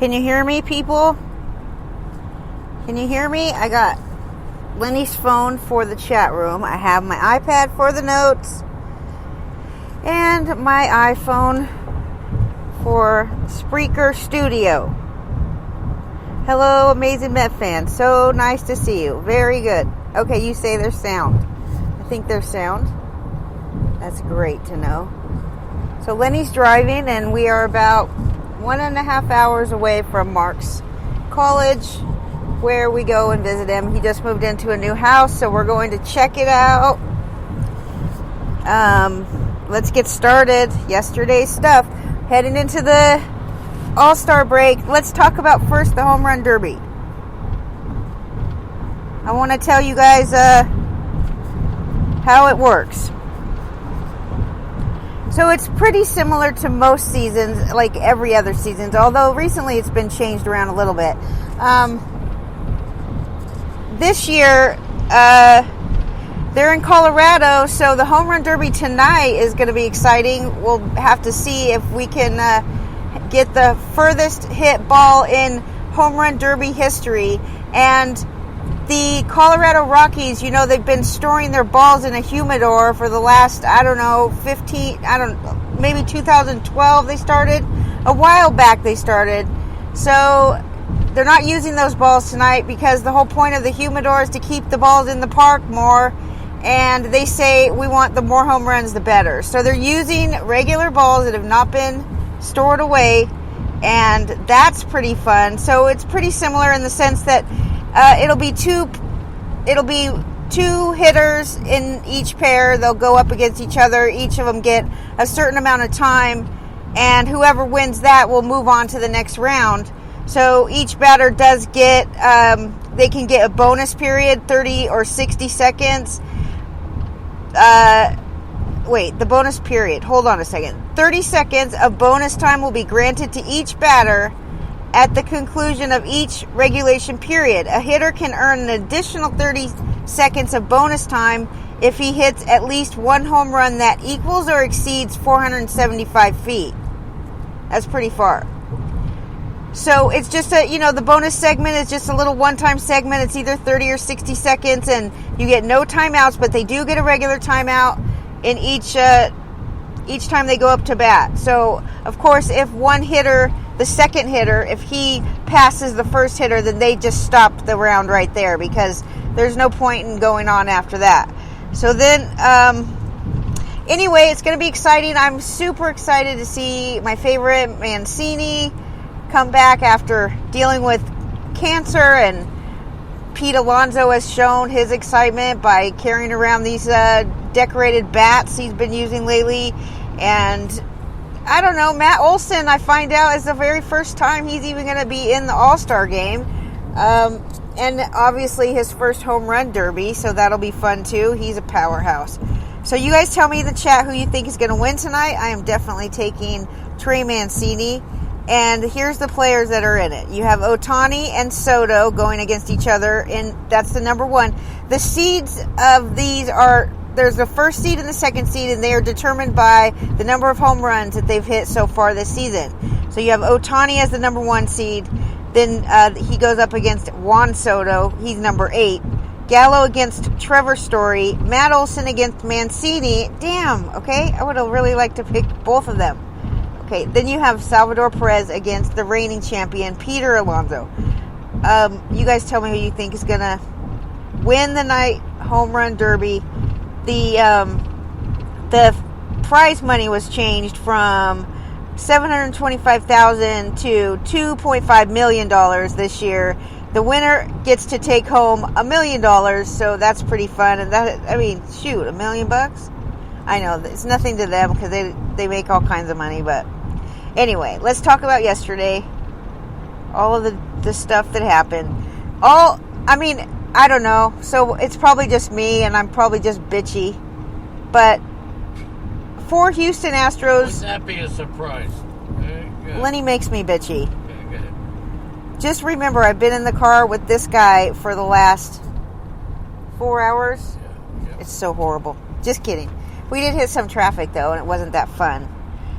Can you hear me, people? Can you hear me? I got Lenny's phone for the chat room. I have my iPad for the notes. And my iPhone for Spreaker Studio. Hello, amazing Met fans. So nice to see you. Very good. Okay, you say there's sound. I think there's sound. That's great to know. So Lenny's driving, and we are about 1.5 hours away from Mark's college, where we go and visit him. He just moved into a new house, so we're going to check it out. Let's get started. Yesterday's stuff. Heading into the All-Star break. Let's talk about first the Home Run Derby. I want to tell you guys how it works. So it's pretty similar to most seasons, like every other season, although recently it's been changed around a little bit. This year, they're in Colorado, so the Home Run Derby tonight is going to be exciting. We'll have to see if we can get the furthest hit ball in Home Run Derby history. And the Colorado Rockies, they've been storing their balls in a humidor for the last, maybe 2012 they started. A while back they started. So they're not using those balls tonight because the whole point of the humidor is to keep the balls in the park more. And they say we want the more home runs, the better. So they're using regular balls that have not been stored away. And that's pretty fun. So it's pretty similar in the sense that it'll be two hitters in each pair. They'll go up against each other. Each of them get a certain amount of time, and whoever wins that will move on to the next round. So each batter does get, they can get a bonus period, 30 or 60 seconds. The bonus period, hold on a second. 30 seconds of bonus time will be granted to each batter at the conclusion of each regulation period. A hitter can earn an additional 30 seconds of bonus time if he hits at least one home run that equals or exceeds 475 feet. That's pretty far. So it's just the bonus segment is just a little one-time segment. It's either 30 or 60 seconds, and you get no timeouts, but they do get a regular timeout in each time they go up to bat. So, of course, if one hitter, the second hitter, if he passes the first hitter, then they just stop the round right there because there's no point in going on after that. So then, anyway, it's going to be exciting. I'm super excited to see my favorite Mancini come back after dealing with cancer, and Pete Alonso has shown his excitement by carrying around these decorated bats he's been using lately. And I don't know, Matt Olson, I find out, is the very first time he's even going to be in the All-Star game. And obviously his first home run derby, so that'll be fun too. He's a powerhouse. So you guys tell me in the chat who you think is going to win tonight. I am definitely taking Trey Mancini. And here's the players that are in it. You have Ohtani and Soto going against each other, and that's the number one. The seeds of these there's the first seed and the second seed, and they are determined by the number of home runs that they've hit so far this season. So you have Ohtani as the number one seed. Then he goes up against Juan Soto. He's number 8. Gallo against Trevor Story. Matt Olson against Mancini. Damn, okay. I would have really liked to pick both of them. Okay, then you have Salvador Perez against the reigning champion, Peter Alonso. You guys tell me who you think is going to win the night home run derby. The prize money was changed from $725,000 to $2.5 million this year. The winner gets to take home $1 million, so that's pretty fun. And $1 million? I know it's nothing to them because they make all kinds of money, but anyway, let's talk about yesterday. All of the stuff that happened. I don't know. So it's probably just me, and I'm probably just bitchy. But for Houston Astros... Would that be a surprise? Lenny makes me bitchy. Okay, go ahead. Just remember, I've been in the car with this guy for the last 4 hours. Yeah. It's so horrible. Just kidding. We did hit some traffic, though, and it wasn't that fun.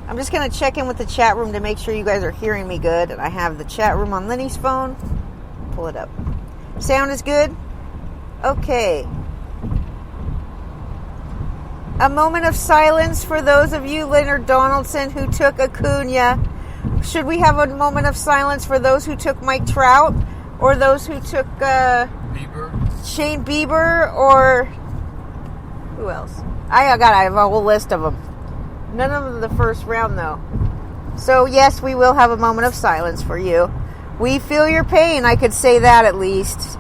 I'm just going to check in with the chat room to make sure you guys are hearing me good. And I have the chat room on Lenny's phone. Pull it up. Sound is good? Okay. A moment of silence for those of you, Leonard Donaldson, who took Acuna. Should we have a moment of silence for those who took Mike Trout? Or those who took Shane Bieber? Or who else? I have a whole list of them. None of them the first round, though. So, yes, we will have a moment of silence for you. We feel your pain, I could say that at least.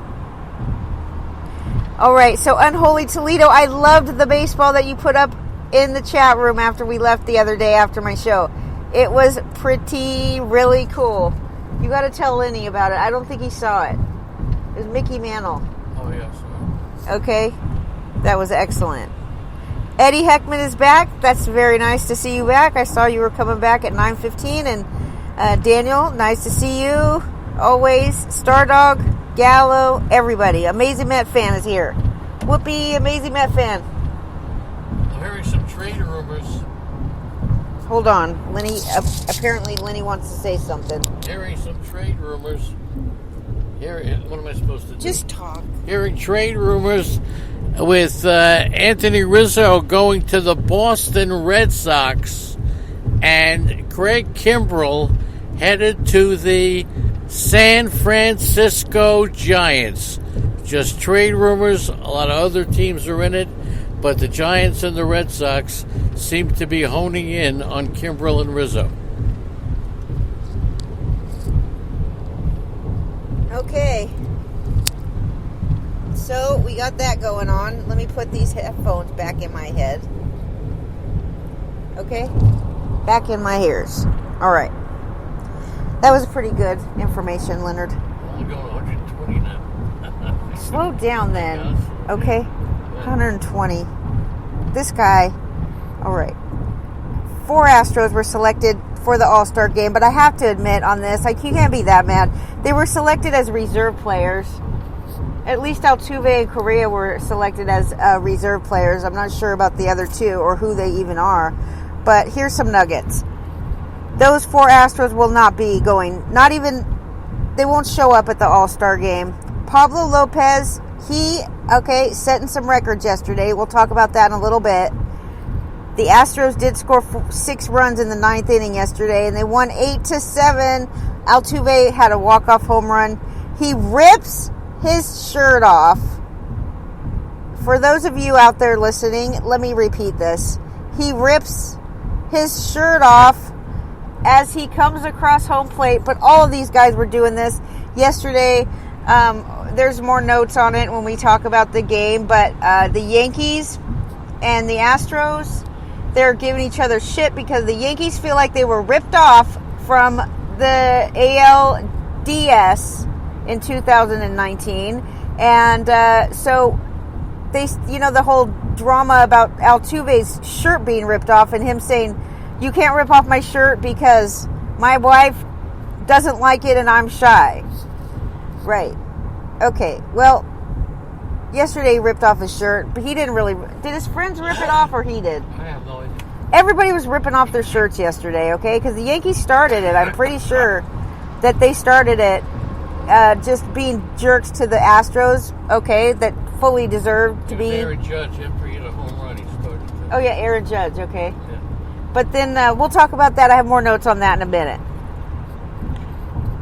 All right, so Unholy Toledo, I loved the baseball that you put up in the chat room after we left the other day after my show. It was really cool. You got to tell Lenny about it. I don't think he saw it. It was Mickey Mantle. Oh, yes. Okay, that was excellent. Eddie Heckman is back. That's very nice to see you back. I saw you were coming back at 9:15. And Daniel, nice to see you. Always. Stardog, Gallo, everybody. Amazing Met fan is here. Whoopee, Amazing Met fan. I'm hearing some trade rumors. Hold on. Lenny, apparently Lenny wants to say something. Hearing some trade rumors. What am I supposed to do? Just talk. Hearing trade rumors with Anthony Rizzo going to the Boston Red Sox and Greg Kimbrell headed to the San Francisco Giants. Just trade rumors. A lot of other teams are in it, but the Giants and the Red Sox seem to be honing in on Kimbrell and Rizzo. Okay. So, we got that going on. Let me put these headphones back in my head. Okay? Back in my ears. Alright. That was pretty good information, Leonard. Only going 120 now. Slow down then. Okay? 120. This guy. Alright. 4 Astros were selected for the All-Star game, but I have to admit on this, you can't be that mad. They were selected as reserve players. At least Altuve and Correa were selected as reserve players. I'm not sure about the other two or who they even are. But here's some nuggets. Those 4 Astros will not be going. They won't show up at the All-Star game. Pablo Lopez, setting some records yesterday. We'll talk about that in a little bit. The Astros did score 6 runs in the 9th inning yesterday, and they won 8-7. Altuve had a walk-off home run. He rips his shirt off. For those of you out there listening, let me repeat this. He rips his shirt off as he comes across home plate, but all of these guys were doing this yesterday. There's more notes on it when we talk about the game, but the Yankees and the Astros, they're giving each other shit because the Yankees feel like they were ripped off from the ALDS in 2019. And so they, the whole drama about Altuve's shirt being ripped off and him saying, you can't rip off my shirt because my wife doesn't like it and I'm shy. Right. Okay. Well, yesterday he ripped off his shirt, but he didn't really. Did his friends rip it off or he did? I have no idea. Everybody was ripping off their shirts yesterday, okay? Because the Yankees started it. I'm pretty sure that they started it just being jerks to the Astros, okay, that fully deserved to be. Aaron Judge, after he hit a home run, he started to. Oh, yeah, Aaron Judge, okay. Yeah. But then we'll talk about that. I have more notes on that in a minute.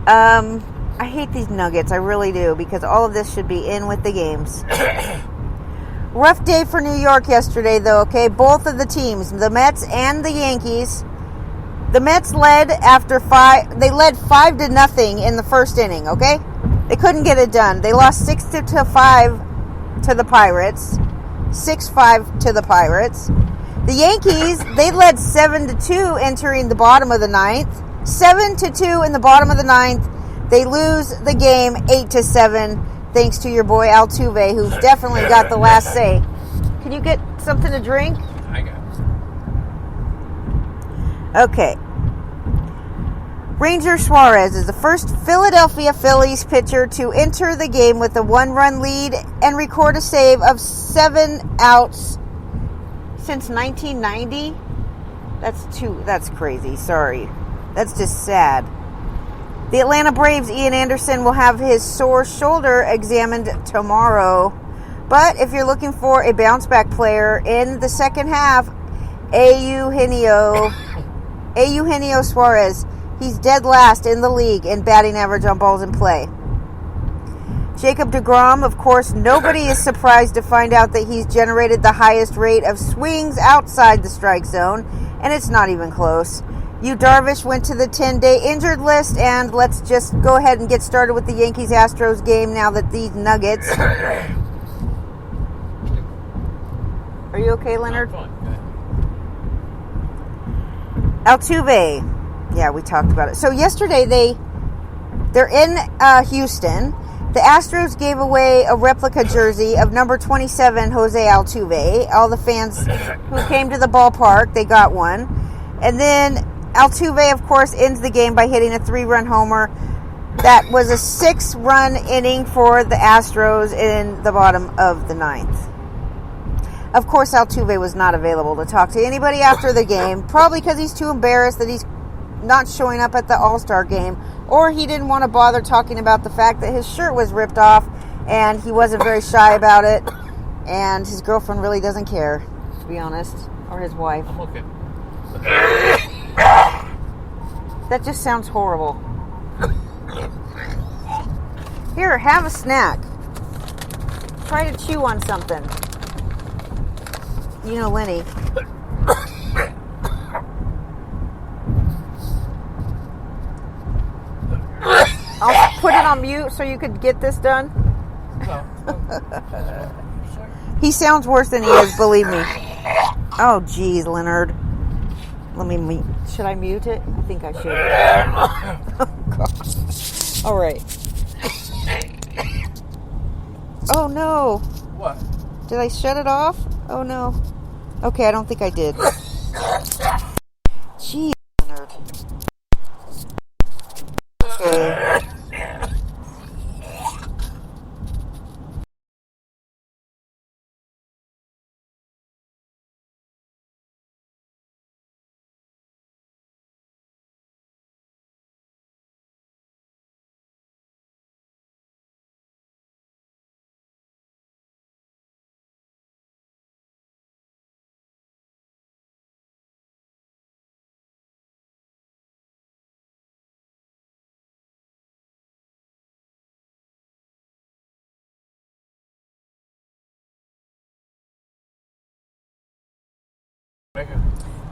I hate these nuggets. I really do, because all of this should be in with the games. Rough day for New York yesterday, though, okay? Both of the teams, the Mets and the Yankees. The Mets led after 5. They led 5-0 in the first inning, okay? They couldn't get it done. They lost 6-5 to the Pirates. 6-5 to the Pirates. The Yankees, they led 7-2 entering the bottom of the 9th. 7-2 in the bottom of the 9th. They lose the game 8-7. Thanks to your boy Altuve, who's definitely got the last say. Can you get something to drink? I got it. Okay. Ranger Suarez is the first Philadelphia Phillies pitcher to enter the game with a 1-run lead and record a save of 7 outs since 1990. That's crazy. Sorry. That's just sad. The Atlanta Braves' Ian Anderson will have his sore shoulder examined tomorrow. But if you're looking for a bounce-back player in the second half, Eugenio Suarez, he's dead last in the league in batting average on balls in play. Jacob deGrom, of course, nobody is surprised to find out that he's generated the highest rate of swings outside the strike zone, and it's not even close. Yu Darvish went to the 10-day injured list, and let's just go ahead and get started with the Yankees-Astros game now that these Nuggets... Are you okay, Leonard? Altuve. Yeah, we talked about it. So yesterday they're in Houston. The Astros gave away a replica jersey of number 27, Jose Altuve. All the fans who came to the ballpark, they got one. And then Altuve, of course, ends the game by hitting a 3-run homer. That was a 6-run inning for the Astros in the bottom of the 9th. Of course, Altuve was not available to talk to anybody after the game, probably because he's too embarrassed that he's not showing up at the All-Star game, or he didn't want to bother talking about the fact that his shirt was ripped off, and he wasn't very shy about it, and his girlfriend really doesn't care, to be honest, or his wife. I'm okay. That just sounds horrible. Here, have a snack. Try to chew on something. You know Lenny. I'll put it on mute so you could get this done. He sounds worse than he is, believe me. Oh, geez, Leonard. Let me mute. Should I mute it? I think I should. Oh, God. All right. Oh, no. What? Did I shut it off? Oh, no. Okay, I don't think I did. Jeez, Leonard. Okay.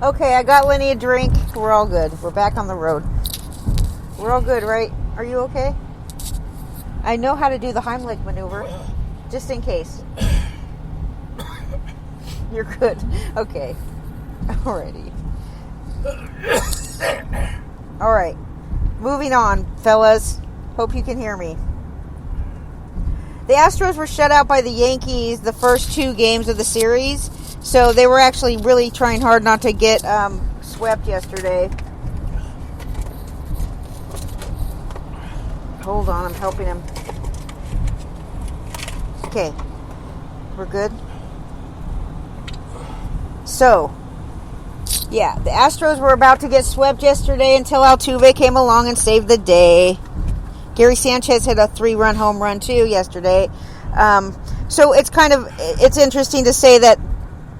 Okay, I got Lenny a drink. We're all good. We're back on the road. We're all good, right? Are you okay? I know how to do the Heimlich maneuver, just in case. You're good. Okay. Alrighty. Alright. Moving on, fellas. Hope you can hear me. The Astros were shut out by the Yankees the first 2 games of the series. So they were actually really trying hard not to get swept yesterday. Hold on, I'm helping him. Okay. We're good? So, yeah, the Astros were about to get swept yesterday until Altuve came along and saved the day. Gary Sanchez hit a 3-run home run too yesterday. So it's interesting to say that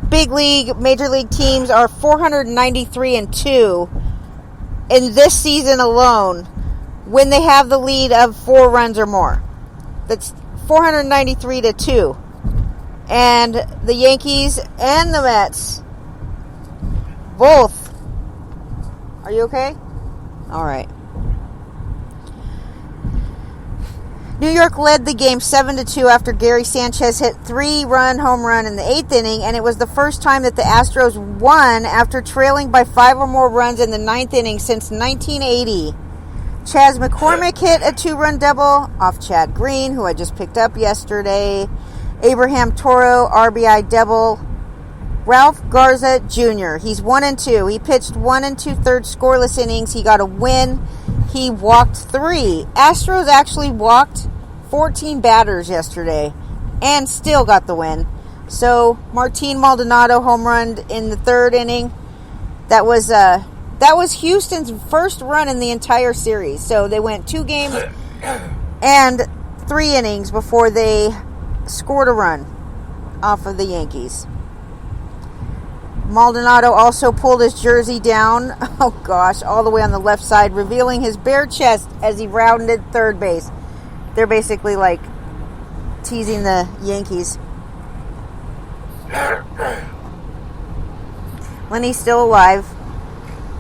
big league, major league teams are 493-2 in this season alone when they have the lead of 4 runs or more. That's 493-2. And the Yankees and the Mets both. Are you okay? All right. New York led the game 7-2 after Gary Sanchez hit 3-run home run in the 8th inning, and it was the first time that the Astros won after trailing by 5 or more runs in the 9th inning since 1980. Chas McCormick hit a 2-run double off Chad Green, who I just picked up yesterday. Abraham Toro, RBI double. Ralph Garza Jr., he's 1-2. He pitched 1 2/3 scoreless innings. He got a win. He walked 3. Astros actually walked 14 batters yesterday and still got the win. So, Martin Maldonado home run in the 3rd inning. That was Houston's first run in the entire series. So they went 2 games and 3 innings before they scored a run off of the Yankees. Maldonado also pulled his jersey down, all the way on the left side, revealing his bare chest as he rounded third base. They're basically like teasing the Yankees. Lenny's still alive.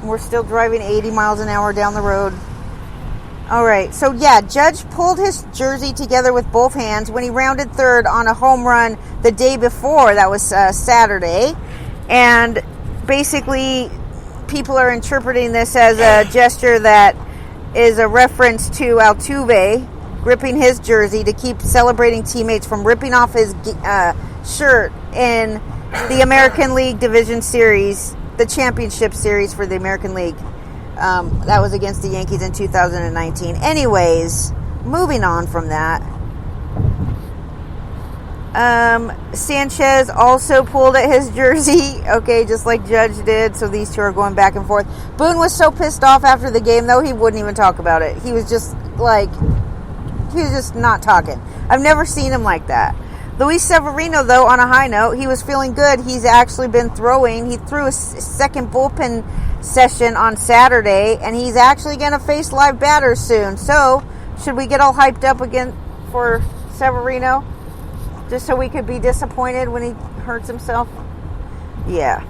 We're still driving 80 miles an hour down the road. All right, so yeah, Judge pulled his jersey together with both hands when he rounded third on a home run the day before. That was Saturday. And basically, people are interpreting this as a gesture that is a reference to Altuve gripping his jersey to keep celebrating teammates from ripping off his shirt in the American League Division Series, the championship series for the American League. That was against the Yankees in 2019. Anyways, moving on from that. Sanchez also pulled at his jersey, just like Judge did, so these two are going back and forth. Boone was so pissed off after the game, though, he wouldn't even talk about it. He was just not talking. I've never seen him like that. Luis Severino, though, on a high note, he was feeling good. He's actually been throwing. He threw a second bullpen session on Saturday, and he's actually going to face live batters soon. So, should we get all hyped up again for Severino? Just so we could be disappointed when he hurts himself? Yeah.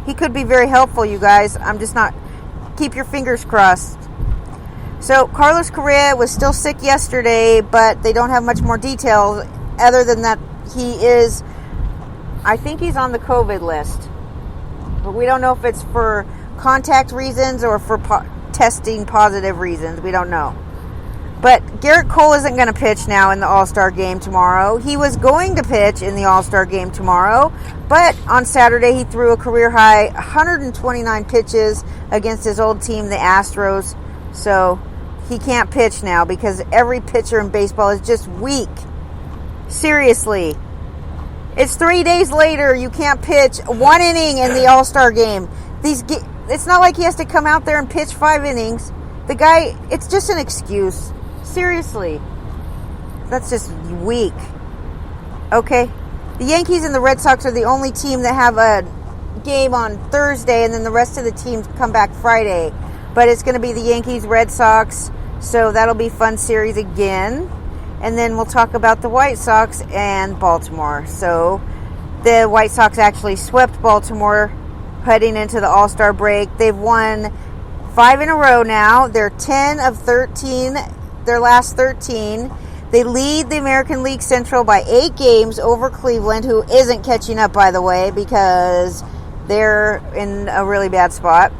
He could be very helpful, you guys. I'm just not... Keep your fingers crossed. So, Carlos Correa was still sick yesterday, but they don't have much more details other than that he is... I think he's on the COVID list. But we don't know if it's for contact reasons or for testing positive reasons. We don't know. But Garrett Cole isn't going to pitch now in the All-Star game tomorrow. He was going to pitch in the All-Star game tomorrow, but on Saturday he threw a career-high 129 pitches against his old team, the Astros. So he can't pitch now because every pitcher in baseball is just weak. Seriously. It's 3 days later. You can't pitch 1 inning in the All-Star game. It's not like he has to come out there and pitch 5 innings. The guy, it's just an excuse. Seriously. That's just weak. Okay? The Yankees and the Red Sox are the only team that have a game on Thursday, and then the rest of the teams come back Friday. But it's going to be the Yankees, Red Sox, so that'll be a fun series again. And then we'll talk about the White Sox and Baltimore. So the White Sox actually swept Baltimore heading into the All-Star break. They've won 5 in a row now. They're 10 of 13, their last 13. They lead the American League Central by 8 games over Cleveland, who isn't catching up, by the way, because they're in a really bad spot.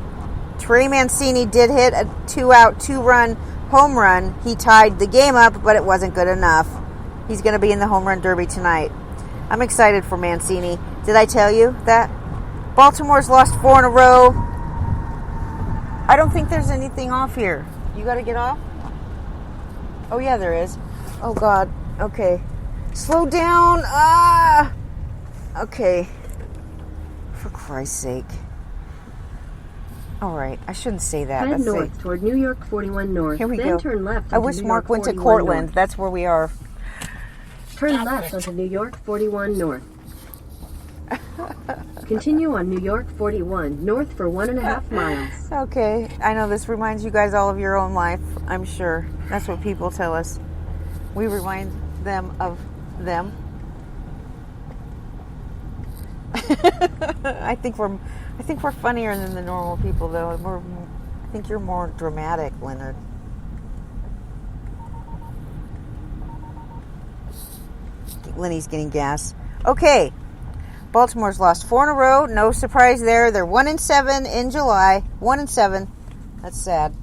Trey Mancini did hit a 2-out, 2-run home run. He tied the game up, but it wasn't good enough. He's going to be in the home run derby tonight. I'm excited for Mancini. Did I tell you that? Baltimore's lost 4 in a row. I don't think there's anything off here. You got to get off? Oh, yeah, there is. Oh, God. Okay. Slow down. Okay. For Christ's sake. All right. I shouldn't say that. Head north toward New York 41 North. Here we then go. Turn left. I wish Mark went to Cortland. North. That's where we are. Turn left onto New York 41 North. Continue on New York 41 North for 1.5 miles. Okay. I know this reminds you guys all of your own life, I'm sure. That's what people tell us. We remind them of them. I think we're funnier than the normal people, though. I think you're more dramatic, Leonard. Lenny's getting gas. Okay. Baltimore's lost 4 in a row. No surprise there. They're 1-7 in July. 1-7. That's sad.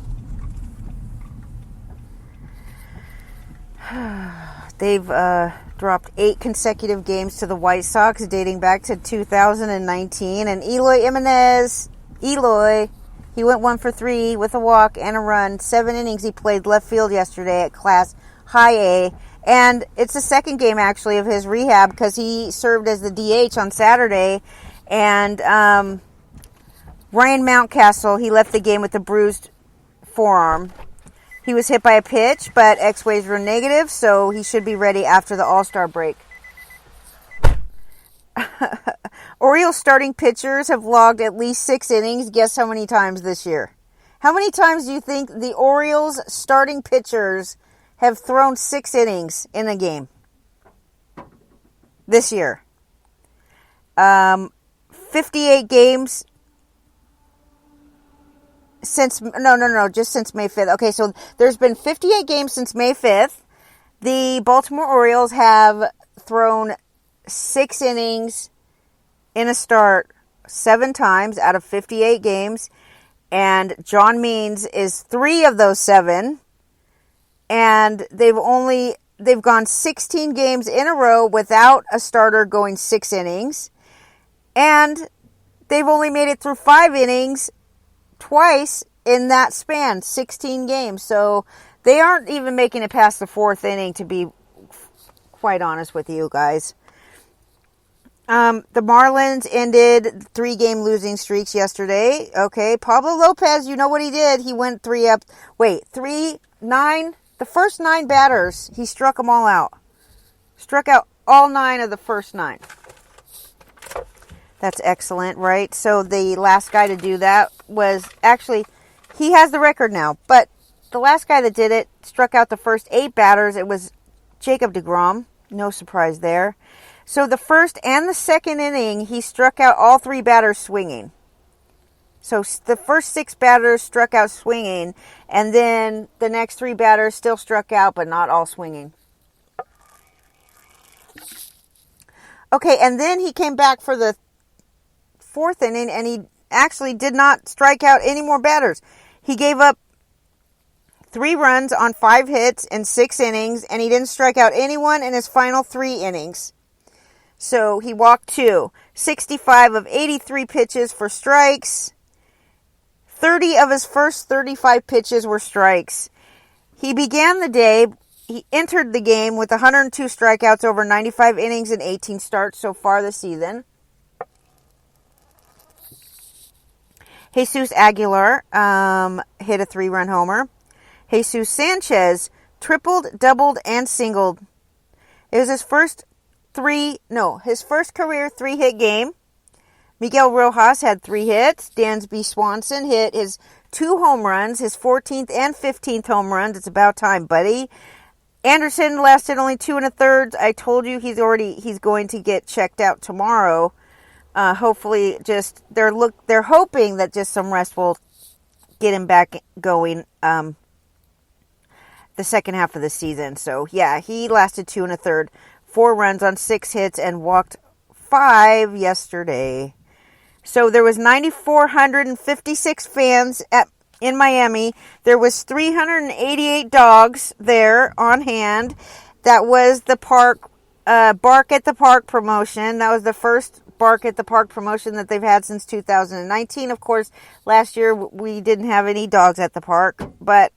They've dropped 8 consecutive games to the White Sox dating back to 2019. And Eloy Jimenez, he went 1 for 3 with a walk and a run. 7 innings he played left field yesterday at Class High A. And it's the second game, actually, of his rehab because he served as the DH on Saturday. And Ryan Mountcastle, he left the game with a bruised forearm. He was hit by a pitch, but X-rays were negative, so he should be ready after the All-Star break. Orioles starting pitchers have logged at least 6 innings. Guess how many times this year? How many times do you think the Orioles starting pitchers have thrown 6 innings in a game this year? 58 games since, just since May 5th. Okay, so there's been 58 games since May 5th. The Baltimore Orioles have thrown 6 innings in a start 7 times out of 58 games. And John Means is 3 of those 7. And they've gone 16 games in a row without a starter going 6 innings. And they've only made it through 5 innings twice in that span, 16 games. So they aren't even making it past the 4th inning, to be quite honest with you guys. The Marlins ended 3-game losing streaks yesterday. Okay, Pablo Lopez, you know what he did? He went 3 up. Wait, 9? The first 9 batters, he struck them all out. Struck out all 9 of the first 9. That's excellent, right? So the last guy to do that was, actually, he has the record now. But the last guy that did it struck out the first 8 batters. It was Jacob deGrom. No surprise there. So the first and the second inning, he struck out all 3 batters swinging. So the first 6 batters struck out swinging, and then the next 3 batters still struck out, but not all swinging. Okay, and then he came back for the 4th inning, and he actually did not strike out any more batters. He gave up 3 runs on 5 hits in 6 innings, and he didn't strike out anyone in his final 3 innings. So he walked 2. 65 of 83 pitches for strikes. 30 of his first 35 pitches were strikes. He entered the game with 102 strikeouts over 95 innings and 18 starts so far this season. Jesus Aguilar hit a 3-run homer. Jesus Sanchez tripled, doubled, and singled. It was his first career 3-hit game. Miguel Rojas had 3 hits. Dansby Swanson hit his 2 home runs, his 14th and 15th home runs. It's about time, buddy. Anderson lasted only 2 1/3. I told you he's going to get checked out tomorrow. Hopefully, they're hoping that just some rest will get him back going the second half of the season. So yeah, he lasted 2 1/3. 4 runs on 6 hits and walked 5 yesterday. So there was 9,456 fans in Miami. There was 388 dogs there on hand. That was the Bark at the Park promotion. That was the first Bark at the Park promotion that they've had since 2019. Of course, last year we didn't have any dogs at the park, but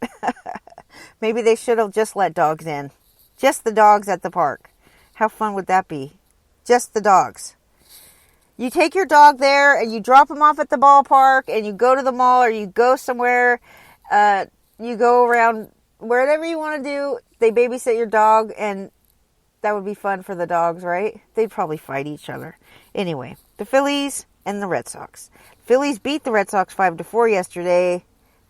maybe they should have just let dogs in. Just the dogs at the park. How fun would that be? Just the dogs. You take your dog there and you drop him off at the ballpark and you go to the mall or you go somewhere, you go around wherever you want to do. They babysit your dog, and that would be fun for the dogs, right? They'd probably fight each other. Anyway, the Phillies and the Red Sox. Phillies beat the Red Sox 5-4 yesterday.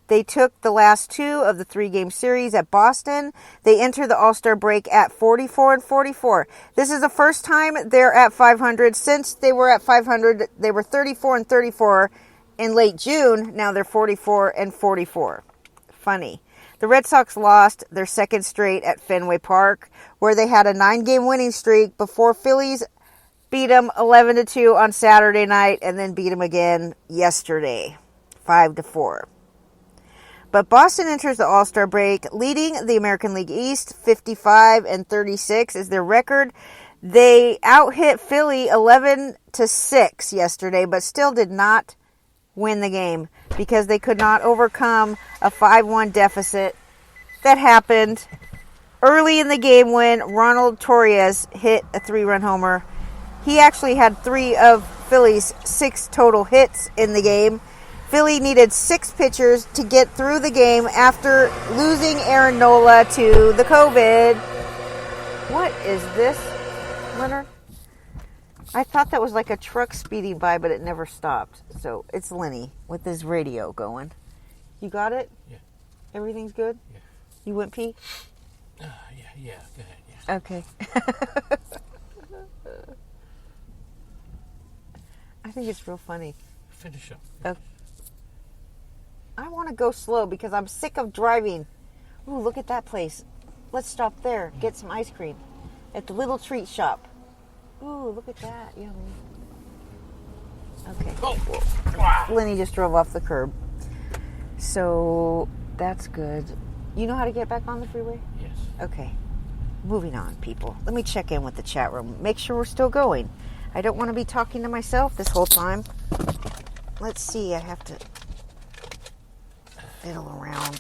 They took the last 2 of the 3-game series at Boston. They enter the All-Star break at 44-44. This is the first time they're at 500. Since they were at 500, they were 34-34 in late June. Now they're 44-44. Funny. The Red Sox lost their second straight at Fenway Park, where they had a 9-game winning streak before Phillies beat them 11-2 on Saturday night and then beat them again yesterday, 5-4. But Boston enters the All-Star break leading the American League East. 55-36 is their record. They out-hit Philly 11-6 yesterday, but still did not win the game because they could not overcome a 5-1 deficit that happened early in the game when Ronald Torres hit a 3-run homer. He actually had 3 of Philly's 6 total hits in the game. Philly needed 6 pitchers to get through the game after losing Aaron Nola to the COVID. What is this, Leonard? I thought that was like a truck speeding by, but it never stopped. So it's Lenny with his radio going. You got it? Yeah. Everything's good? Yeah. You went pee? Yeah. Go ahead. Yeah. Okay. I think it's real funny. Finish up. I want to go slow because I'm sick of driving. Ooh, look at that place. Let's stop there. Get some ice cream at the Little Treat Shop. Ooh, look at that. Yummy. Okay. Oh. Lenny just drove off the curb. So that's good. You know how to get back on the freeway? Yes. Okay. Moving on, people. Let me check in with the chat room. Make sure we're still going. I don't want to be talking to myself this whole time. Let's see. I have to fiddle around.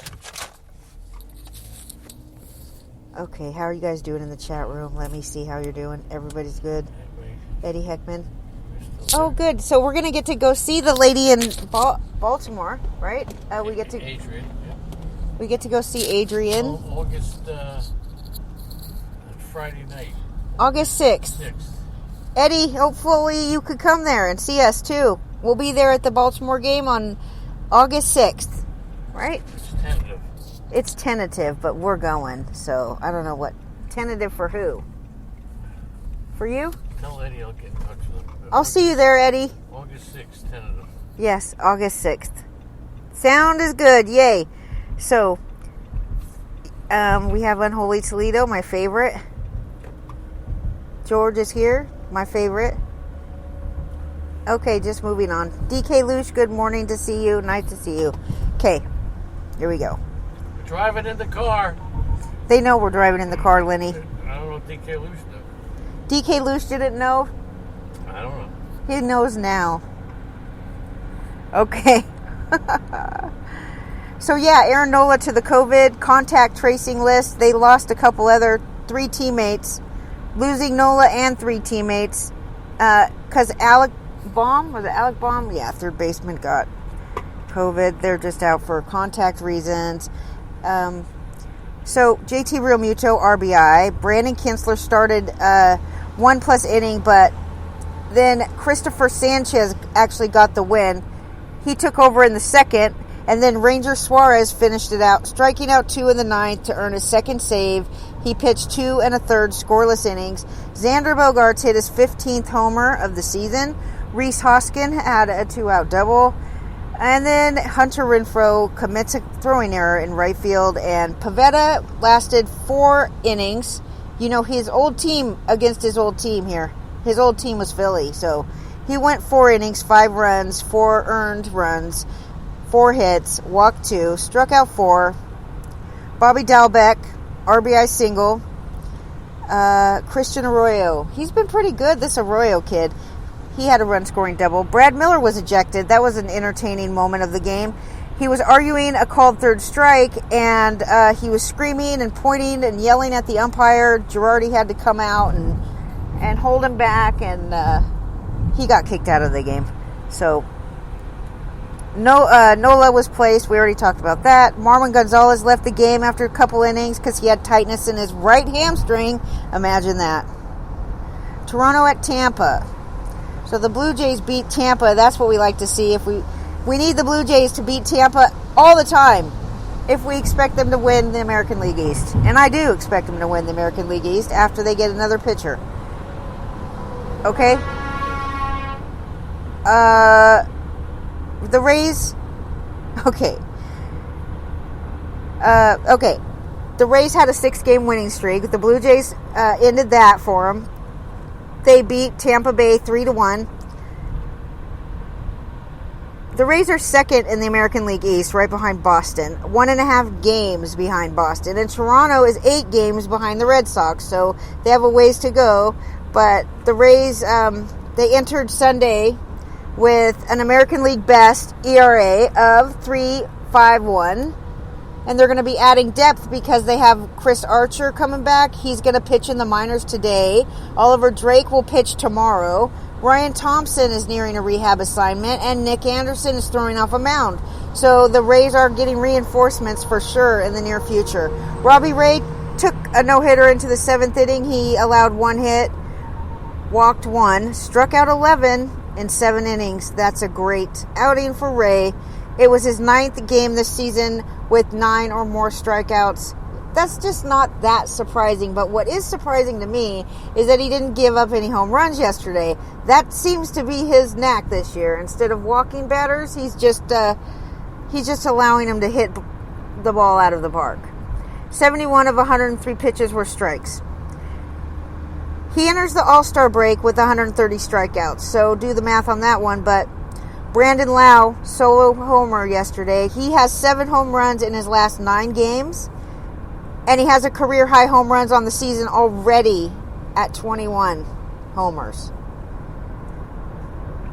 Okay, how are you guys doing in the chat room? Let me see how you're doing. Everybody's good? Eddie Heckman? Oh, good. So we're going to get to go see the lady in Baltimore, right? We get to Adrian. Yeah. We get to go see Adrian. August Friday night. August 6th. Eddie, hopefully you could come there and see us too. We'll be there at the Baltimore game on August 6th, right? It's tentative. It's tentative, but we're going. So I don't know what. Tentative for who? For you? Tell Eddie I'll get in touch with him. I'll see you there, Eddie. August 6th, tentative. Yes, August 6th. Sound is good. Yay. So we have Unholy Toledo, my favorite. George is here, my favorite. Okay, just moving on. DK Lush, good morning to see you. Nice to see you. Okay, here we go. We're driving in the car. They know we're driving in the car, Lenny. I don't know if DK Lush knows. DK Lush didn't know? I don't know. He knows now. Okay. So yeah, Aaron Nola to the COVID contact tracing list. They lost a couple other 3 teammates. Losing Nola and 3 teammates. Because Alec Baum? Was it Alec Baum? Yeah, third baseman got COVID. They're just out for contact reasons. So JT Realmuto, RBI. Brandon Kinsler started 1+ inning, but then Christopher Sanchez actually got the win. He took over in the second, and then Ranger Suarez finished it out, striking out 2 in the 9th to earn his second save. He pitched 2 1/3 scoreless innings. Xander Bogaerts hit his 15th homer of the season. Rhys Hoskin had a 2-out double. And then Hunter Renfroe commits a throwing error in right field. And Pivetta lasted 4 innings. You know, his old team against his old team here. His old team was Philly. So he went 4 innings, 5 runs, 4 earned runs, 4 hits, walked 2, struck out 4. Bobby Dalbec, RBI single. Christian Arroyo. He's been pretty good, this Arroyo kid. He had a run-scoring double. Brad Miller was ejected. That was an entertaining moment of the game. He was arguing a called third strike, and he was screaming and pointing and yelling at the umpire. Girardi had to come out and hold him back, and he got kicked out of the game. So Nola was placed. We already talked about that. Marwin Gonzalez left the game after a couple innings because he had tightness in his right hamstring. Imagine that. Toronto at Tampa. So the Blue Jays beat Tampa. That's what we like to see. If we need the Blue Jays to beat Tampa all the time if we expect them to win the American League East. And I do expect them to win the American League East after they get another pitcher. Okay? The Rays, okay. The Rays had a 6-game winning streak. The Blue Jays ended that for them. They beat Tampa Bay 3-1. The Rays are second in the American League East, right behind Boston. 1.5 games behind Boston. And Toronto is 8 games behind the Red Sox, so they have a ways to go. But the Rays, they entered Sunday with an American League best ERA of 3.51. And they're going to be adding depth because they have Chris Archer coming back. He's going to pitch in the minors today. Oliver Drake will pitch tomorrow. Ryan Thompson is nearing a rehab assignment, and Nick Anderson is throwing off a mound. So the Rays are getting reinforcements for sure in the near future. Robbie Ray took a no-hitter into the 7th inning. He allowed 1 hit, walked 1, struck out 11 in 7 innings. That's a great outing for Ray. It was his 9th game this season with 9 or more strikeouts. That's just not that surprising. But what is surprising to me is that he didn't give up any home runs yesterday. That seems to be his knack this year. Instead of walking batters, he's just allowing them to hit the ball out of the park. 71 of 103 pitches were strikes. He enters the All-Star break with 130 strikeouts. So do the math on that one. But Brandon Lau, solo homer yesterday. He has 7 home runs in his last 9 games. And he has a career high home runs on the season already at 21 homers.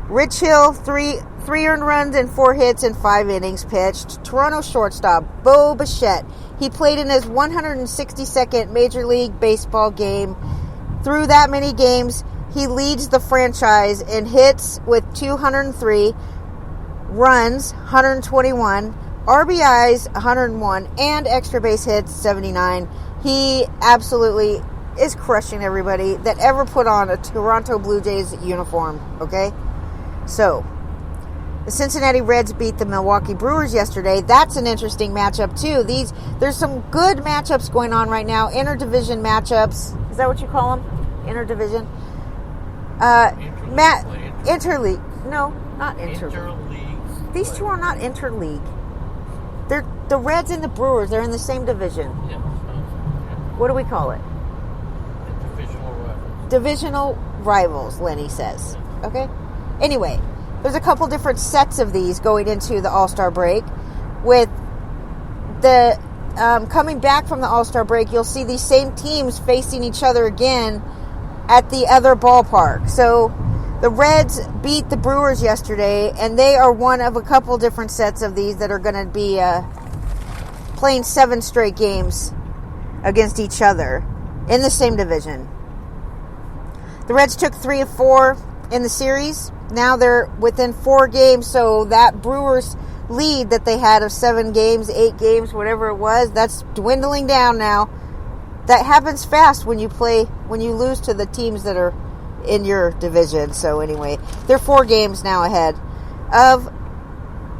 Rich Hill, three earned runs and 4 hits in 5 innings pitched. Toronto shortstop Bo Bichette. He played in his 162nd Major League Baseball game. Through that many games, he leads the franchise in hits with 203, runs 121, RBIs 101, and extra base hits 79. He absolutely is crushing everybody that ever put on a Toronto Blue Jays uniform, okay? So, the Cincinnati Reds beat the Milwaukee Brewers yesterday. That's an interesting matchup, too. There's some good matchups going on right now. Interdivision matchups. Is that what you call them? Interdivision? Interleague. No, not interleague. These two are not interleague. They're the Reds and the Brewers. They're in the same division. Yeah. What do we call it? Divisional rivals. Divisional rivals, Lenny says. Okay? Anyway, there's a couple different sets of these going into the All-Star break. With the coming back from the All-Star break, you'll see these same teams facing each other again at the other ballpark. So the Reds beat the Brewers yesterday, and they are one of a couple different sets of these that are going to be playing 7 straight games against each other in the same division. The Reds took 3 of 4 in the series. Now they're within 4 games, so that Brewers lead that they had of 7 games, 8 games, whatever it was, that's dwindling down now. That happens fast when you lose to the teams that are in your division. So anyway, they're 4 games now ahead of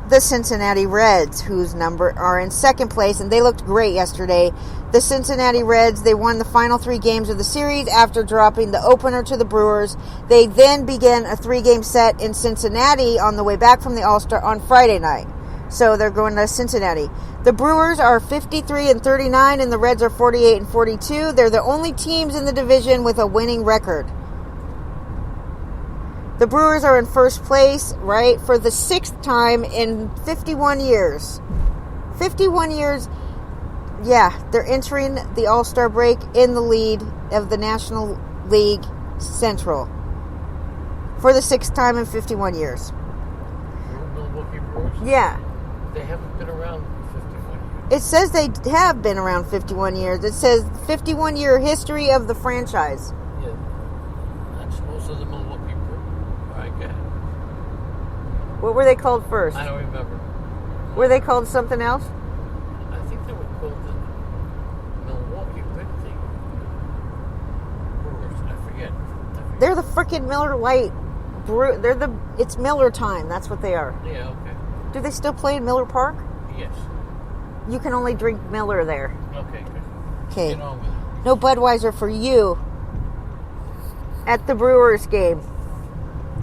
the Cincinnati Reds, whose number are in 2nd place, and they looked great yesterday. The Cincinnati Reds, they won the final 3 games of the series after dropping the opener to the Brewers. They then began a 3-game set in Cincinnati on the way back from the All-Star on Friday night. So they're going to Cincinnati. The Brewers are 53-39, and the Reds are 48-42. They're the only teams in the division with a winning record. The Brewers are in 1st place, right, for the 6th time in 51 years. 51 years, yeah, they're entering the All-Star break in the lead of the National League Central for the 6th time in 51 years. Milwaukee Brewers? Yeah. They haven't been around 51 years. It says they have been around 51 years. It says 51-year history of the franchise. Yeah. That's most of the Milwaukee Brewers. All right, go ahead. What were they called first? I don't remember. Were they called something else? I think they were called the Milwaukee Brewers. I forget. They're the frickin' Miller Lite Brew. It's Miller time. That's what they are. Yeah, okay. Do they still play in Miller Park? Yes. You can only drink Miller there. Okay, good. Okay. Get on with it. No Budweiser for you at the Brewers game.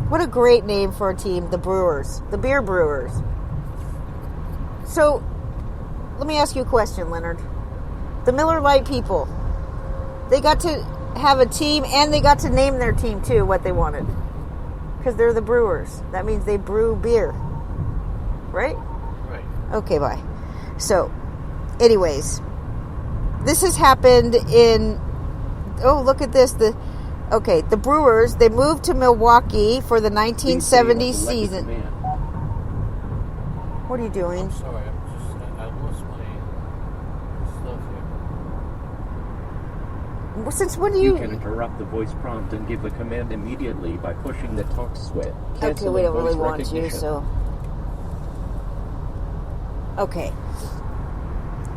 What a great name for a team, the Brewers. The Beer Brewers. So, let me ask you a question, Leonard. The Miller Lite people, they got to have a team, and they got to name their team, too, what they wanted. Because they're the Brewers. That means they brew beer. Right? Right. Okay, bye. So, anyways, this has happened in... Oh, look at this. The Brewers, they moved to Milwaukee for the 1970 season. What are you doing? I'm sorry, I lost my stuff Since when do You you... can interrupt the voice prompt and give a command immediately by pushing the talk switch. Okay, we don't really want you, so... Okay.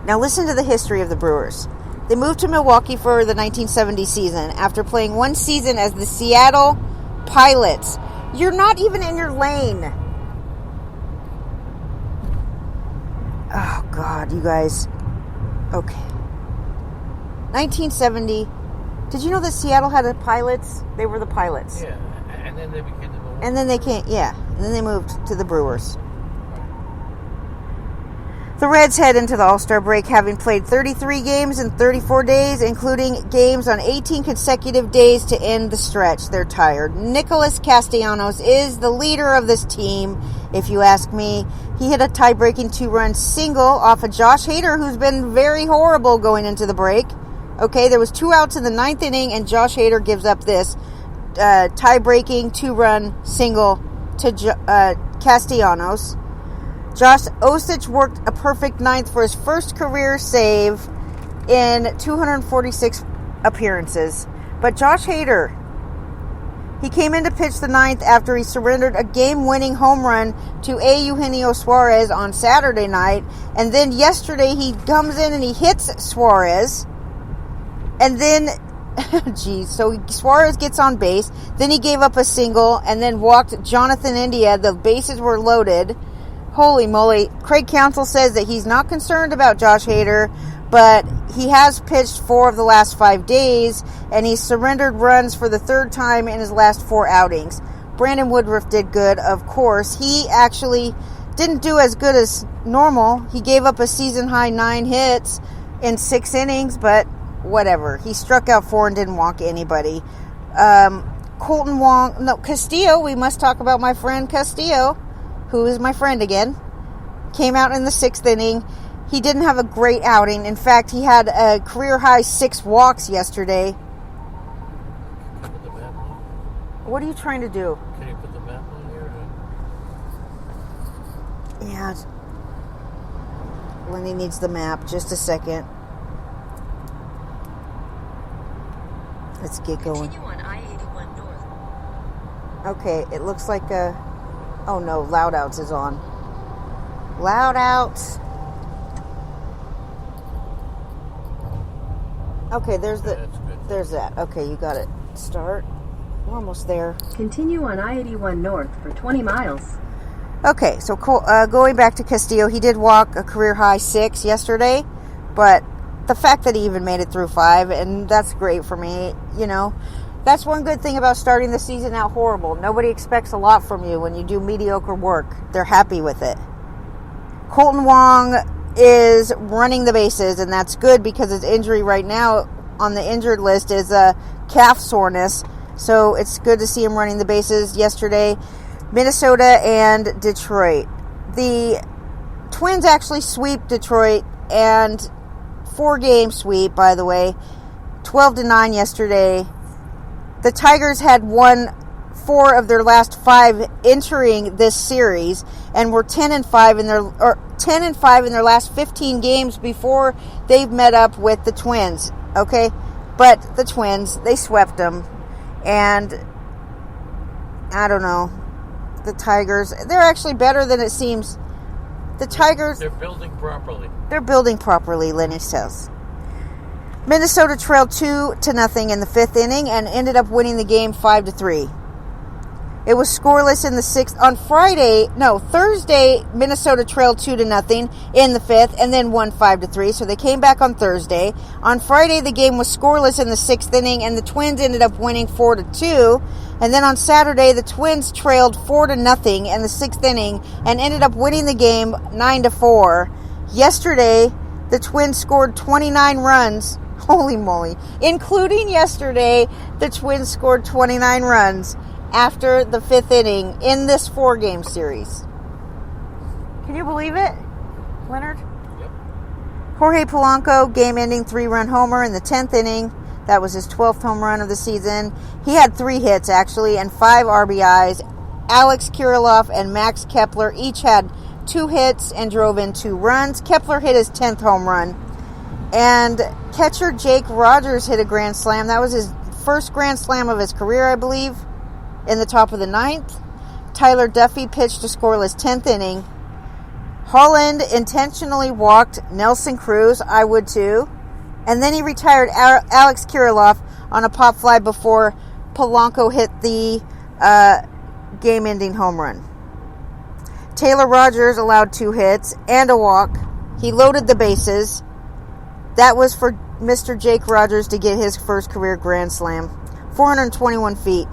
Now listen to the history of the Brewers. They moved to Milwaukee for the 1970 season after playing one season as the Seattle Pilots. You're not even in your lane. Oh, God, you guys. Okay. 1970. Did you know that Seattle had the Pilots? They were the Pilots. Yeah, and then they became the Milwaukee. And then they can't, yeah. And then they moved to the Brewers. The Reds head into the All-Star break having played 33 games in 34 days, including games on 18 consecutive days to end the stretch. They're tired. Nicholas Castellanos is the leader of this team, if you ask me. He hit a tie-breaking 2-run single off of Josh Hader, who's been very horrible going into the break. Okay, there was 2 outs in the 9th inning, and Josh Hader gives up this tie-breaking 2-run single to Castellanos. Josh Osich worked a perfect 9th for his first career save in 246 appearances. But Josh Hader, he came in to pitch the 9th after he surrendered a game-winning home run to A. Eugenio Suarez on Saturday night. And then yesterday he comes in and he hits Suarez. And then, so Suarez gets on base. Then he gave up a single and then walked Jonathan India. The bases were loaded. Holy moly. Craig Counsell says that he's not concerned about Josh Hader, but he has pitched 4 of the last 5 days, and he's surrendered runs for the 3rd time in his last 4 outings. Brandon Woodruff did good, of course. He actually didn't do as good as normal. He gave up a season-high 9 hits in 6 innings, but whatever. He struck out 4 and didn't walk anybody. Castillo, we must talk about my friend Castillo, who is my friend again, came out in the 6th inning. He didn't have a great outing. In fact, he had a career-high 6 walks yesterday. Put the map on. What are you trying to do? Can you put the map on here? Yeah. Lenny needs the map. Just a second. Let's get going. Continue on I-81 North. Okay, it looks like a... Oh no, Loud Outs is on. Loud Outs. Okay, there's that. Okay, you got it. Start. We're almost there. Continue on I-81 North for 20 miles. Okay, so going back to Castillo, he did walk a career-high 6 yesterday, but the fact that he even made it through 5, and that's great for me, you know. That's one good thing about starting the season out horrible. Nobody expects a lot from you when you do mediocre work. They're happy with it. Colton Wong is running the bases, and that's good because his injury right now on the injured list is a calf soreness. So it's good to see him running the bases. Yesterday, Minnesota and Detroit. The Twins actually sweep Detroit, and 4-game sweep, by the way. 12-9 yesterday. The Tigers had won 4 of their last 5 entering this series, and were 10-5 in their last 15 games before they've met up with the Twins. Okay, but the Twins, they swept them, and I don't know. The Tigers, they're actually better than it seems. The Tigers, They're building properly. They're building properly, Lenny says. Minnesota trailed 2-0 in the 5th inning and ended up winning the game 5-3. It was scoreless in the 6th. Thursday, Minnesota trailed 2-0 in the 5th and then won 5-3. So they came back on Thursday. On Friday, the game was scoreless in the 6th inning, and the Twins ended up winning 4-2. And then on Saturday, the Twins trailed 4-0 in the 6th inning and ended up winning the game 9-4. Yesterday, the Twins scored 29 runs. Holy moly. Including yesterday, the Twins scored 29 runs after the 5th inning in this 4-game series. Can you believe it, Leonard? Yep. Jorge Polanco, game-ending 3-run homer in the 10th inning. That was his 12th home run of the season. He had 3 hits, actually, and 5 RBIs. Alex Kirilloff and Max Kepler each had 2 hits and drove in 2 runs. Kepler hit his 10th home run. And catcher Jake Rogers hit a grand slam. That was his first grand slam of his career, I believe, in the top of the 9th. Tyler Duffy pitched a scoreless 10th inning. Holland intentionally walked Nelson Cruz. I would too. And then he retired Alex Kirilloff on a pop fly before Polanco hit the game-ending home run. Taylor Rogers allowed 2 hits and a walk. He loaded the bases. That was for Mr. Jake Rogers to get his first career grand slam. 421 feet.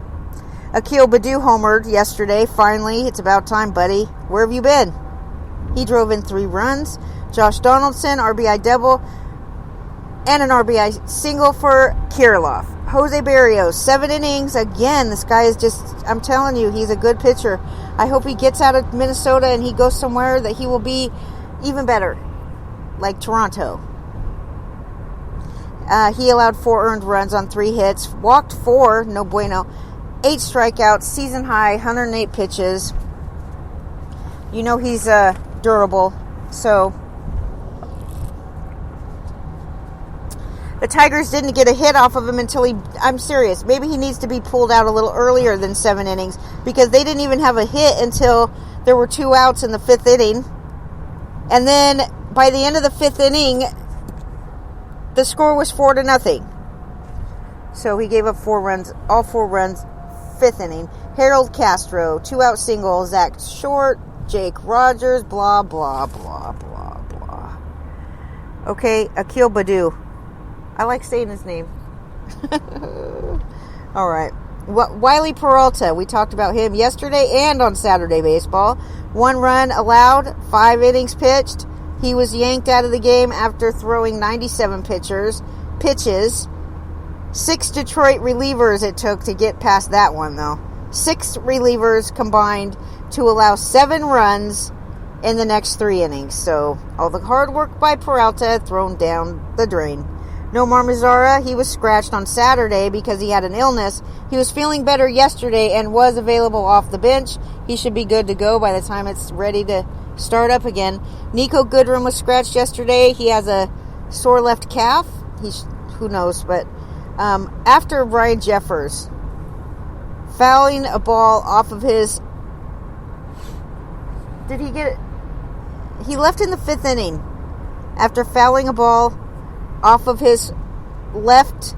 Akil Baddoo homered yesterday. Finally, it's about time, buddy. Where have you been? He drove in 3 runs. Josh Donaldson, RBI double, and an RBI single for Kirilloff. Jose Barrios, 7 innings. Again, this guy is just, I'm telling you, he's a good pitcher. I hope he gets out of Minnesota and he goes somewhere that he will be even better, like Toronto. He allowed 4 earned runs on 3 hits, walked 4, no bueno, 8 strikeouts, season high, 108 pitches. You know he's durable, so the Tigers didn't get a hit off of him until I'm serious, maybe he needs to be pulled out a little earlier than 7 innings, because they didn't even have a hit until there were 2 outs in the 5th inning. And then by the end of the 5th inning, the score was 4-0. So he gave up 4 runs, all 4 runs, 5th inning. Harold Castro, 2-out single, Zach Short, Jake Rogers, blah, blah, blah, blah, blah. Okay, Akil Baddoo. I like saying his name. All right. Wiley Peralta, we talked about him yesterday and on Saturday Baseball. 1 run allowed, 5 innings pitched. He was yanked out of the game after throwing 97 pitches. 6 Detroit relievers it took to get past that one, though. 6 relievers combined to allow 7 runs in the next 3 innings. So all the hard work by Peralta thrown down the drain. Nomar Mazara, he was scratched on Saturday because he had an illness. He was feeling better yesterday and was available off the bench. He should be good to go by the time it's ready to start up again. Nico Goodrum was scratched yesterday. He has a sore left calf. Who knows, but after Brian Jeffers fouling a ball off of his... Did he get it? He left in the 5th inning after fouling a ball off of his left...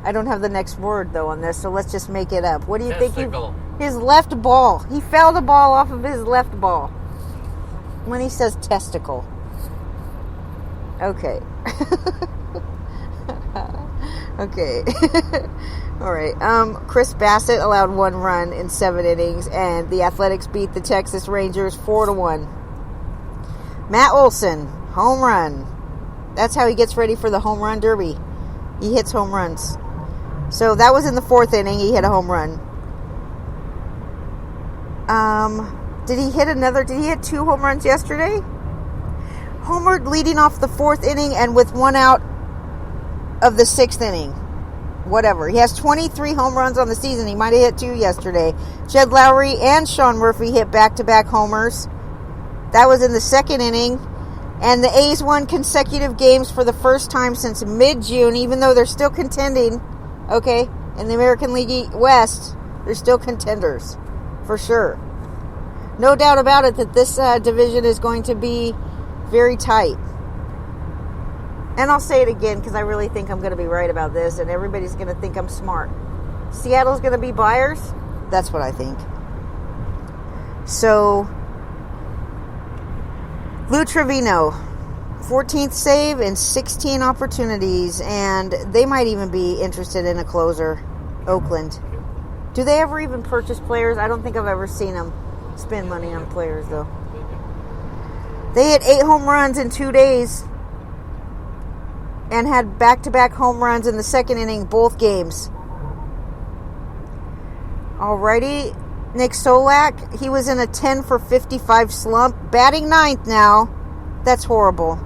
I don't have the next word, though, on this, so let's just make it up. What do you Testicle. think? His left ball. He fouled a ball off of his left ball. When he says testicle. Okay. Okay. All right. Chris Bassett allowed 1 run in 7 innings, and the Athletics beat the Texas Rangers 4-1. Matt Olson, home run. That's how he gets ready for the home run derby. He hits home runs. So that was in the 4th inning. He hit a home run. Did he hit 2 home runs yesterday? Homered leading off the 4th inning and with 1 out of the 6th inning. Whatever. He has 23 home runs on the season. He might have hit 2 yesterday. Jed Lowry and Sean Murphy hit back-to-back homers. That was in the 2nd inning. And the A's won consecutive games for the first time since mid-June, even though they're still contending, okay, in the American League West. They're still contenders, for sure. No doubt about it that this division is going to be very tight. And I'll say it again because I really think I'm going to be right about this, and everybody's going to think I'm smart. Seattle's going to be buyers? That's what I think. So... Lou Trevino, 14th save in 16 opportunities, and they might even be interested in a closer, Oakland. Do they ever even purchase players? I don't think I've ever seen them spend money on players, though. They hit 8 home runs in 2 days and had back-to-back home runs in the 2nd inning, both games. Alrighty. Nick Solak, he was in a 10 for 55 slump, batting 9th now. That's horrible.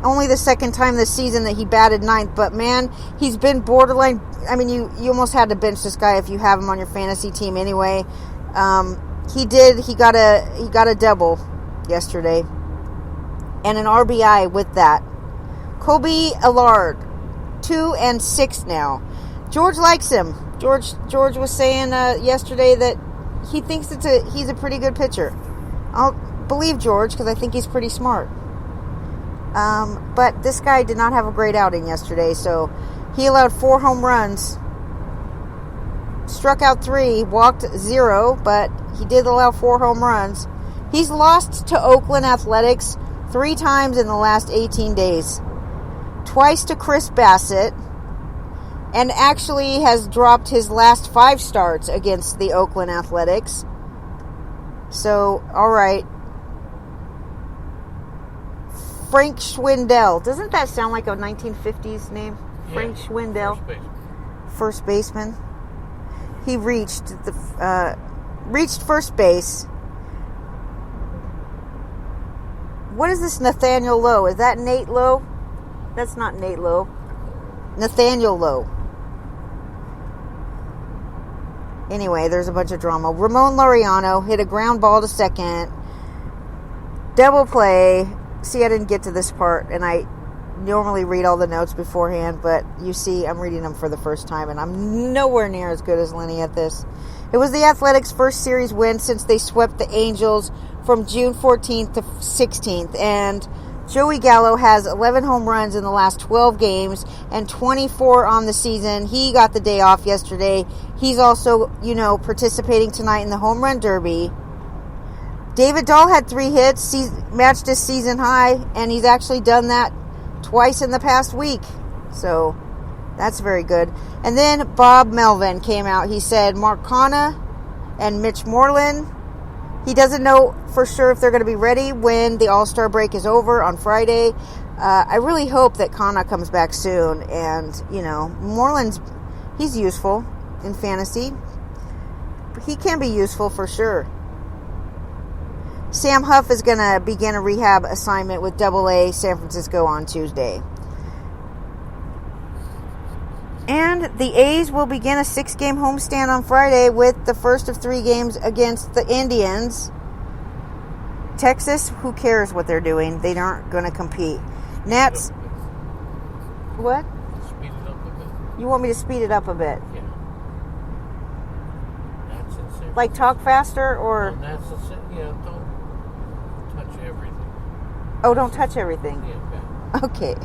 Only the 2nd time this season that he batted 9th, but man, he's been borderline. I mean, you almost had to bench this guy if you have him on your fantasy team anyway. He got a double yesterday. and an RBI with that. Colby Allard, 2-6 now. George likes him. George was saying yesterday that he thinks he's a pretty good pitcher. I'll believe George because I think he's pretty smart. But this guy did not have a great outing yesterday, so he allowed 4 home runs, struck out 3, walked 0, but he did allow 4 home runs. He's lost to Oakland Athletics 3 times in the last 18 days. Twice to Chris Bassett, and actually has dropped his last 5 starts against the Oakland Athletics. So, all right. Frank Schwindel. Doesn't that sound like a 1950s name? Yeah. Frank Schwindel. First baseman. He reached first base. What is this Nathaniel Lowe? Is that Nate Lowe? That's not Nate Lowe. Nathaniel Lowe. Anyway, there's a bunch of drama. Ramon Laureano hit a ground ball to second. Double play. See, I didn't get to this part, and I normally read all the notes beforehand, but you see, I'm reading them for the first time, and I'm nowhere near as good as Lenny at this. It was the Athletics' first series win since they swept the Angels from June 14th to 16th, and Joey Gallo has 11 home runs in the last 12 games and 24 on the season. He got the day off yesterday. He's also, participating tonight in the Home Run Derby. David Dahl had 3 hits, matched his season high, and he's actually done that twice in the past week. So that's very good. And then Bob Melvin came out. He said Mark Canha and Mitch Moreland, he doesn't know for sure if they're going to be ready when the All-Star break is over on Friday. I really hope that Canha comes back soon. And, Moreland's, he's useful in fantasy. He can be useful for sure. Sam Huff is going to begin a rehab assignment with AA San Francisco on Tuesday. And the A's will begin a 6-game homestand on Friday with the first of 3 games against the Indians. Texas, who cares what they're doing? They aren't going to compete. Nats. What? Speed it up a bit. You want me to speed it up a bit? Yeah. That's insane. Like talk faster or? Well, that's insane. Yeah, don't touch everything. Oh, don't touch everything. Yeah, okay.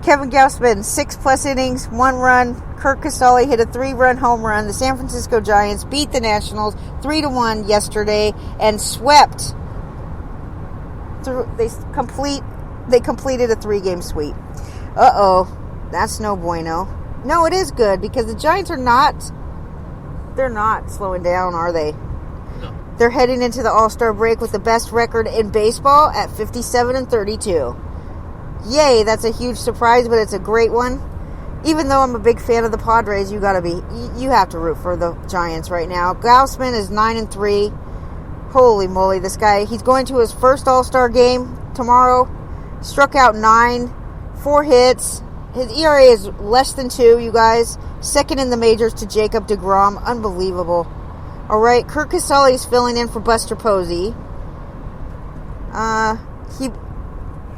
Kevin Gausman, 6+ innings, 1 run. Kirk Casale hit a 3-run home run. The San Francisco Giants beat the Nationals 3-1 yesterday and swept. They completed a 3-game sweep. That's no bueno. No, it is good because the Giants they're not slowing down, are they? No. They're heading into the All-Star break with the best record in baseball at 57-32. Yay, that's a huge surprise, but it's a great one. Even though I'm a big fan of the Padres, you have to root for the Giants right now. Gausman is 9-3. Holy moly, this guy, he's going to his first All-Star game tomorrow. Struck out 9, 4 hits. His ERA is less than 2, you guys. Second in the majors to Jacob deGrom. Unbelievable. All right, Kirk Casale is filling in for Buster Posey.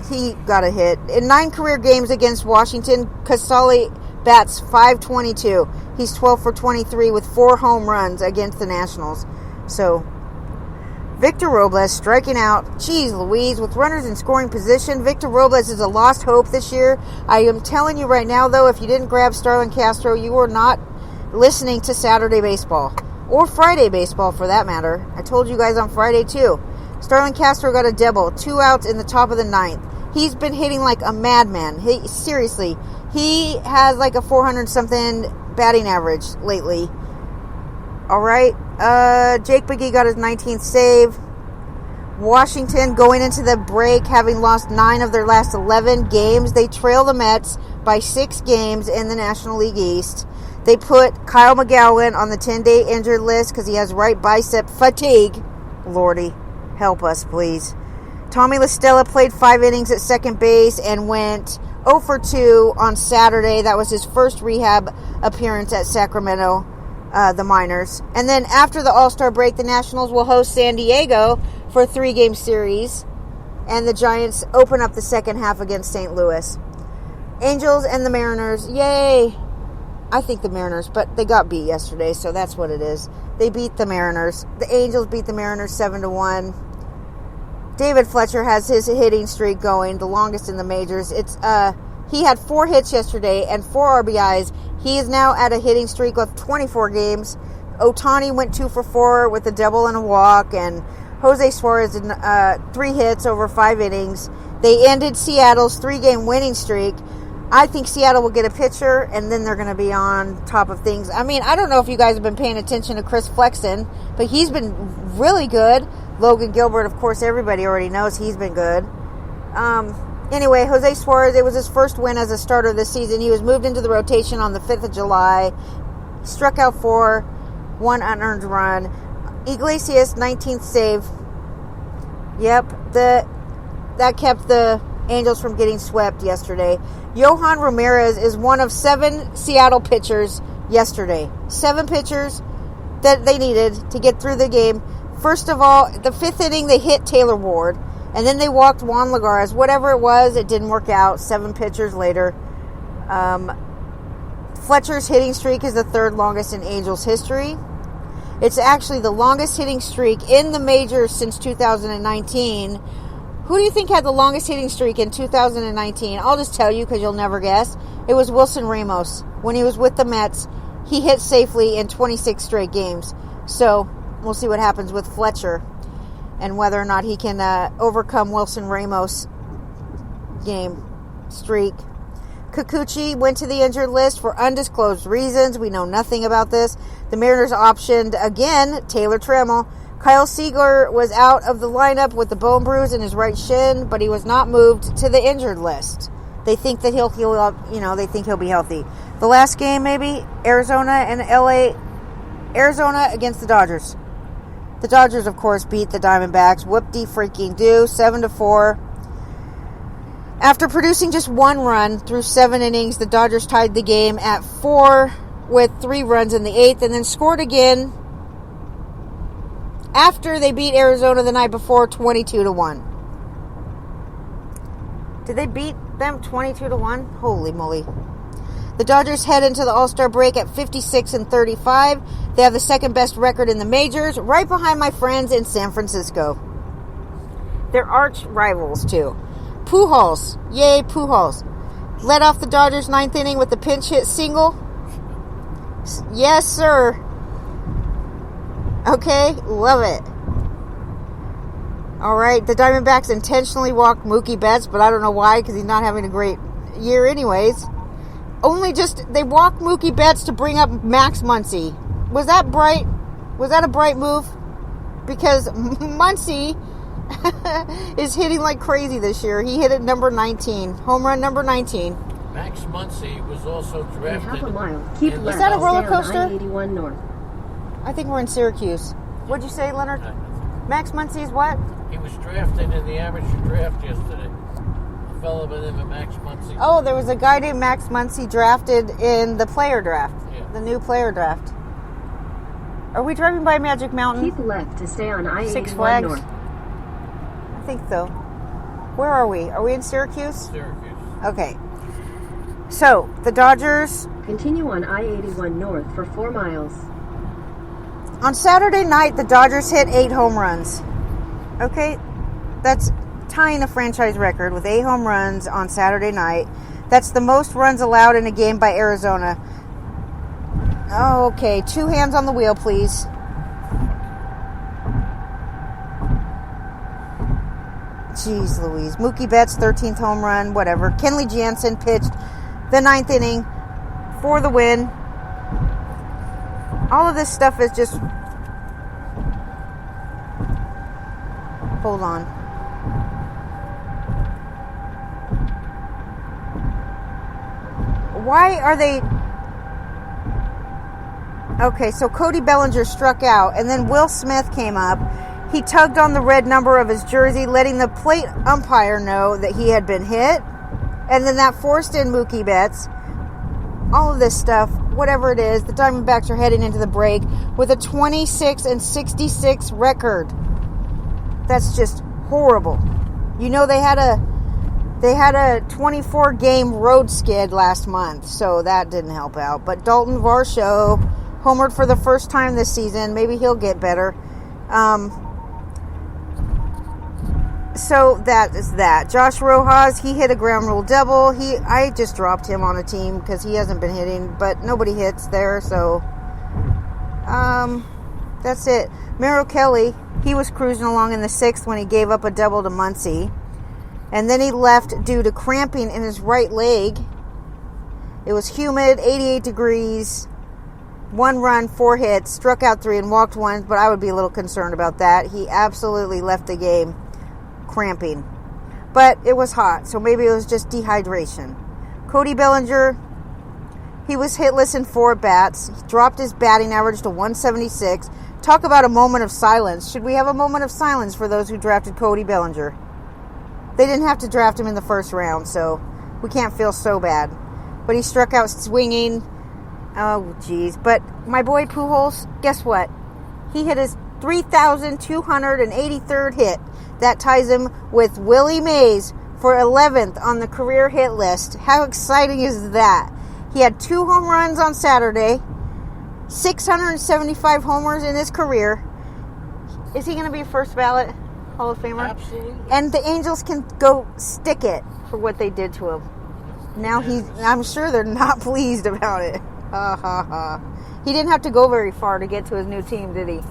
He got a hit. In 9 career games against Washington, Casale bats .522. He's 12 for 23 with 4 home runs against the Nationals. So, Victor Robles striking out. Jeez Louise, with runners in scoring position, Victor Robles is a lost hope this year. I am telling you right now, though, if you didn't grab Starlin Castro, you are not listening to Saturday baseball. Or Friday baseball, for that matter. I told you guys on Friday, too. Starlin Castro got a double, 2 outs in the top of the 9th. He's been hitting like a madman. Seriously, he has like a 400-something batting average lately. All right, Jake McGee got his 19th save. Washington going into the break, having lost 9 of their last 11 games. They trail the Mets by 6 games in the National League East. They put Kyle McGowan on the 10-day injured list because he has right bicep fatigue. Lordy, help us, please. Tommy La Stella played 5 innings at second base and went 0 for 2 on Saturday. That was his first rehab appearance at Sacramento, the Miners. And then after the All-Star break, the Nationals will host San Diego for a 3-game series. And the Giants open up the second half against St. Louis. Angels and the Mariners, yay! I think the Mariners, but they got beat yesterday, so that's what it is. They beat the Mariners. The Angels beat the Mariners 7-1. David Fletcher has his hitting streak going, the longest in the majors. He had 4 hits yesterday and 4 RBIs. He is now at a hitting streak of 24 games. Ohtani went 2 for 4 with a double and a walk, and Jose Suarez did 3 hits over 5 innings. They ended Seattle's 3-game winning streak. I think Seattle will get a pitcher, and then they're going to be on top of things. I mean, I don't know if you guys have been paying attention to Chris Flexen, but he's been really good. Logan Gilbert, of course, everybody already knows he's been good. Anyway, Jose Suarez, it was his first win as a starter this season. He was moved into the rotation on the 5th of July. Struck out 4, 1 unearned run. Iglesias, 19th save. Yep, that kept the Angels from getting swept yesterday. Johan Ramirez is one of 7 Seattle pitchers yesterday. 7 pitchers that they needed to get through the game. First of all, the 5th inning, they hit Taylor Ward. And then they walked Juan Lagares. Whatever it was, it didn't work out. 7 pitchers later. Fletcher's hitting streak is the 3rd longest in Angels history. It's actually the longest hitting streak in the majors since 2019. Who do you think had the longest hitting streak in 2019? I'll just tell you because you'll never guess. It was Wilson Ramos. When he was with the Mets, he hit safely in 26 straight games. So we'll see what happens with Fletcher and whether or not he can overcome Wilson Ramos' game streak. Kikuchi went to the injured list for undisclosed reasons. We know nothing about this. The Mariners optioned, again, Taylor Trammell. Kyle Seager was out of the lineup with the bone bruise in his right shin, but he was not moved to the injured list. They think that he'll heal up, they think he'll be healthy. The last game, maybe, Arizona and LA. Arizona against the Dodgers. The Dodgers, of course, beat the Diamondbacks. Whoop-de-freaking-do, 7-4. After producing just 1 run through 7 innings, the Dodgers tied the game at 4 with 3 runs in the 8th and then scored again after they beat Arizona the night before 22-1. Did they beat them 22-1? Holy moly. The Dodgers head into the All-Star break at 56-35. They have the second best record in the majors, right behind my friends in San Francisco. They're arch rivals, too. Pujols. Yay, Pujols. Led off the Dodgers' 9th inning with a pinch hit single. Yes, sir. Okay, love it. All right, the Diamondbacks intentionally walked Mookie Betts, but I don't know why, because he's not having a great year anyways. They walked Mookie Betts to bring up Max Muncy. Was that bright? Was that a bright move? Because Muncy is hitting like crazy this year. He hit at number 19. Home run number 19. Max Muncy was also drafted. Half a mile. Keep left. Is that a roller coaster? I-81 north. I think we're in Syracuse. What'd you say, Leonard? Max Muncy is what? He was drafted in the amateur draft yesterday. A fellow by the name of Max Muncy. Oh, there was a guy named Max Muncy drafted in the player draft. Yeah. The new player draft. Are we driving by Magic Mountain? Keep left to stay on I-81 Six Flags? north. I think so. Where are we? Are we in Syracuse? Syracuse. Okay. So, the Dodgers... Continue on I-81 north for 4 miles. On Saturday night, the Dodgers hit 8 home runs. Okay? That's tying a franchise record with 8 home runs on Saturday night. That's the most runs allowed in a game by Arizona. Oh, okay. 2 hands on the wheel, please. Jeez Louise. Mookie Betts, 13th home run, whatever. Kenley Jansen pitched the 9th inning for the win. All of this stuff is just... Hold on. Why are they... Okay, so Cody Bellinger struck out, and then Will Smith came up. He tugged on the red number of his jersey, letting the plate umpire know that he had been hit. And then that forced in Mookie Betts. All of this stuff, whatever it is, the Diamondbacks are heading into the break with a 26-66 record. That's just horrible. You know, they had a 24 game road skid last month, so that didn't help out. But Dalton Varsho homered for the first time this season. Maybe he'll get better. So that is that. Josh Rojas, he hit a ground rule double. I just dropped him on a team because he hasn't been hitting, but nobody hits there, so that's it. Merrill Kelly, he was cruising along in the 6th when he gave up a double to Muncie. And then he left due to cramping in his right leg. It was humid, 88 degrees, 1 run, 4 hits, struck out 3 and walked 1, but I would be a little concerned about that. He absolutely left the game cramping. But it was hot, so maybe it was just dehydration. Cody Bellinger, he was hitless in 4 bats. He dropped his batting average to 176. Talk about a moment of silence. Should we have a moment of silence for those who drafted Cody Bellinger? They didn't have to draft him in the first round, so we can't feel so bad. But he struck out swinging. Oh, geez. But my boy Pujols, guess what? He hit his 3,283rd hit. That ties him with Willie Mays for 11th on the career hit list. How exciting is that? He had 2 home runs on Saturday, 675 homers in his career. Is he going to be a first ballot Hall of Famer? Absolutely. And the Angels can go stick it for what they did to him. Now I'm sure they're not pleased about it. Ha ha ha. He didn't have to go very far to get to his new team, did he?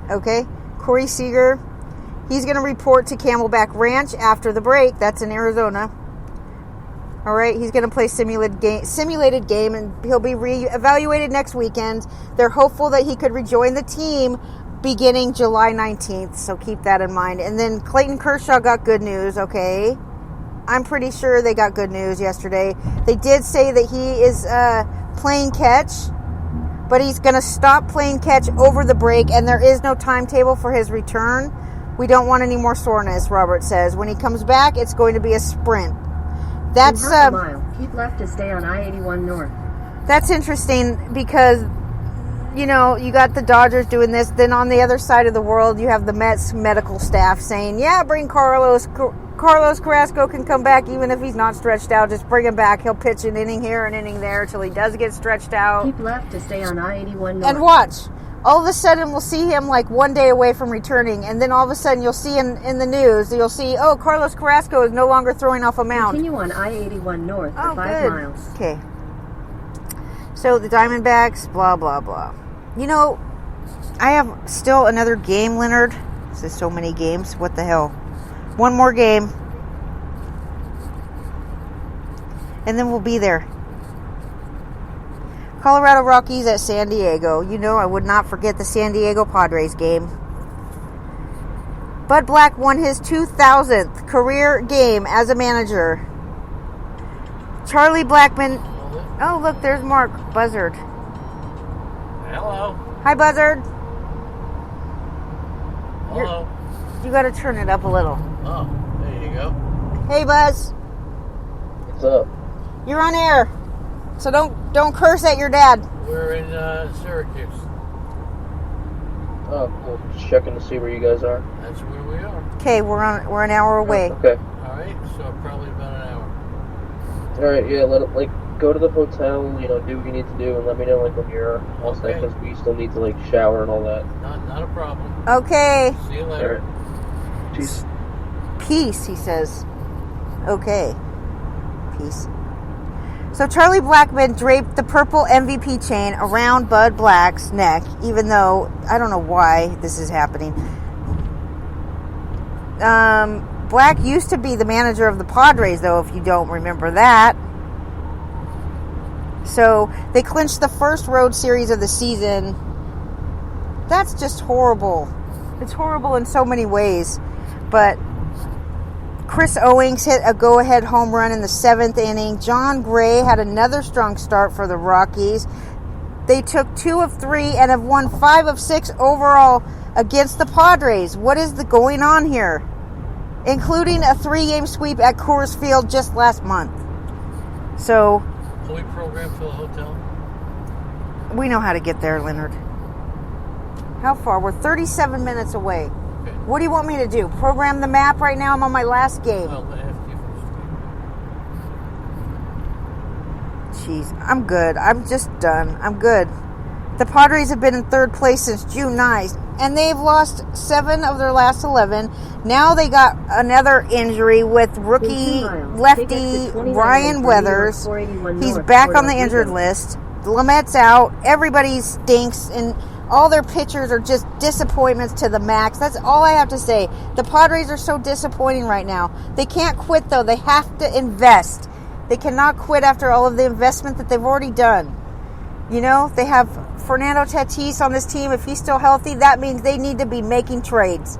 Okay. Corey Seager, he's going to report to Camelback Ranch after the break. That's in Arizona. All right, he's going to play simulated game, and he'll be re-evaluated next weekend. They're hopeful that he could rejoin the team beginning July 19th, so keep that in mind. And then Clayton Kershaw got good news, okay? I'm pretty sure they got good news yesterday. They did say that he is playing catch, but he's going to stop playing catch over the break, and there is no timetable for his return. We don't want any more soreness, Robert says. When he comes back, it's going to be a sprint. That's in half a mile. Keep left to stay on I-81 North. That's interesting because, you know, you got the Dodgers doing this. Then on the other side of the world, you have the Mets medical staff saying, yeah, bring Carlos Carrasco can come back even if he's not stretched out. Just bring him back. He'll pitch an inning here, an inning there till he does get stretched out. Keep left to stay on I-81 North. And watch. All of a sudden, we'll see him like 1 day away from returning. And then all of a sudden, you'll see in the news, you'll see, oh, Carlos Carrasco is no longer throwing off a mound. Continue on I-81 North for 5 miles. Okay. So the Diamondbacks, blah, blah, blah. You know, I have still another game, Leonard. This is so many games. What the hell? One more game. And then we'll be there. Colorado Rockies at San Diego. You know I would not forget the San Diego Padres game. Bud Black won his 2,000th career game as a manager. Charlie Blackmon. Oh, look, there's Mark Buzzard. Hello. Hi, Buzzard. Hello. You got to turn it up a little. Oh, there you go. Hey, Buzz. What's up? You're on air. So don't curse at your dad. We're in Syracuse. Oh, cool. Just checking to see where you guys are. That's where we are. Okay, we're an hour away. Okay. All right, so probably about an hour. All right. Yeah. Go to the hotel. You know, do what you need to do, and let me know when you're all set, because we still need to shower and all that. Not a problem. Okay. See you All later. right. Peace. Peace, he says. Okay. Peace. So Charlie Blackmon draped the purple MVP chain around Bud Black's neck, even though I don't know why this is happening. Black used to be the manager of the Padres, though, if you don't remember that. So they clinched the first road series of the season. That's just horrible. It's horrible in so many ways. But Chris Owings hit a go-ahead home run in the 7th inning. John Gray had another strong start for the Rockies. They took 2 of 3 and have won 5 of 6 overall against the Padres. What is going on here? Including a 3-game sweep at Coors Field just last month. So Are we programmed for the hotel? we know how to get there, Leonard. How far? We're 37 minutes away. Okay. What do you want me to do? Program the map right now? I'm on my last game. Well, Jeez, I'm good. I'm just done. I'm good. The Padres have been in third place since June 9th, and they've lost 7 of their last 11. Now they got another injury with rookie lefty Ryan Weathers. He's back on the injured list. Lamette's out. Everybody stinks, and all their pitchers are just disappointments to the max. That's all I have to say. The Padres are so disappointing right now. They can't quit, though. They have to invest. They cannot quit after all of the investment that they've already done. You know, they have Fernando Tatis on this team. If he's still healthy, that means they need to be making trades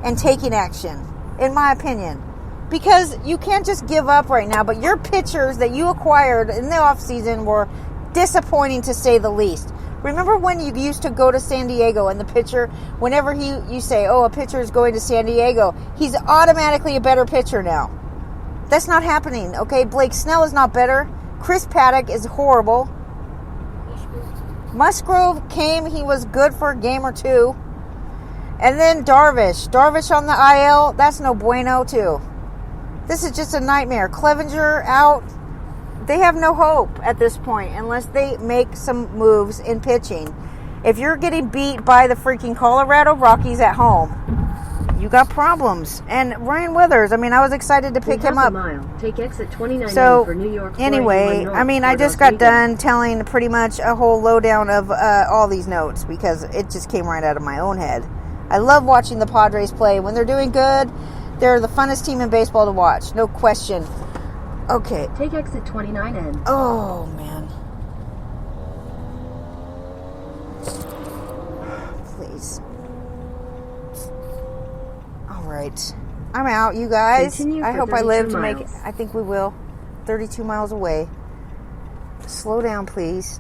and taking action, in my opinion. Because you can't just give up right now, but your pitchers that you acquired in the offseason were disappointing, to say the least. Remember when you used to go to San Diego and the pitcher, whenever you say, oh, a pitcher is going to San Diego, he's automatically a better pitcher now. That's not happening, okay? Blake Snell is not better. Chris Paddock is horrible. Musgrove came, he was good for a game or two. And then Darvish on the IL, that's no bueno too. This is just a nightmare. Clevenger out. They have no hope at this point unless they make some moves in pitching. If you're getting beat by the freaking Colorado Rockies at home, you got problems. And Ryan Weathers, I mean, I was excited to pick him up. Take exit 29 So, for New York, anyway, I mean, I just got done telling pretty much a whole lowdown of all these notes because it just came right out of my own head. I love watching the Padres play. When they're doing good, they're the funnest team in baseball to watch. No question. Okay. Take exit 29N. Oh, man. Please. All right. I'm out, you guys. Continue I for hope I live 32 to make it. miles. I think we will. 32 miles away. Slow down, please.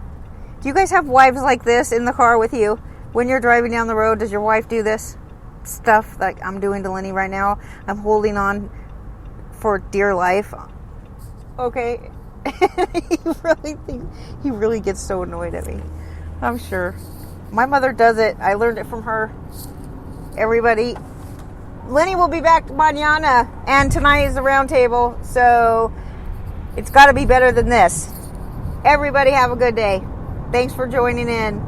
Do you guys have wives like this in the car with you? When you're driving down the road, does your wife do this stuff like I'm doing to Lenny right now? I'm holding on for dear life. Okay. he really gets so annoyed at me. I'm sure. My mother does it. I learned it from her. Everybody. Lenny will be back mañana, and tonight is the round table, so it's got to be better than this. Everybody have a good day. Thanks for joining in.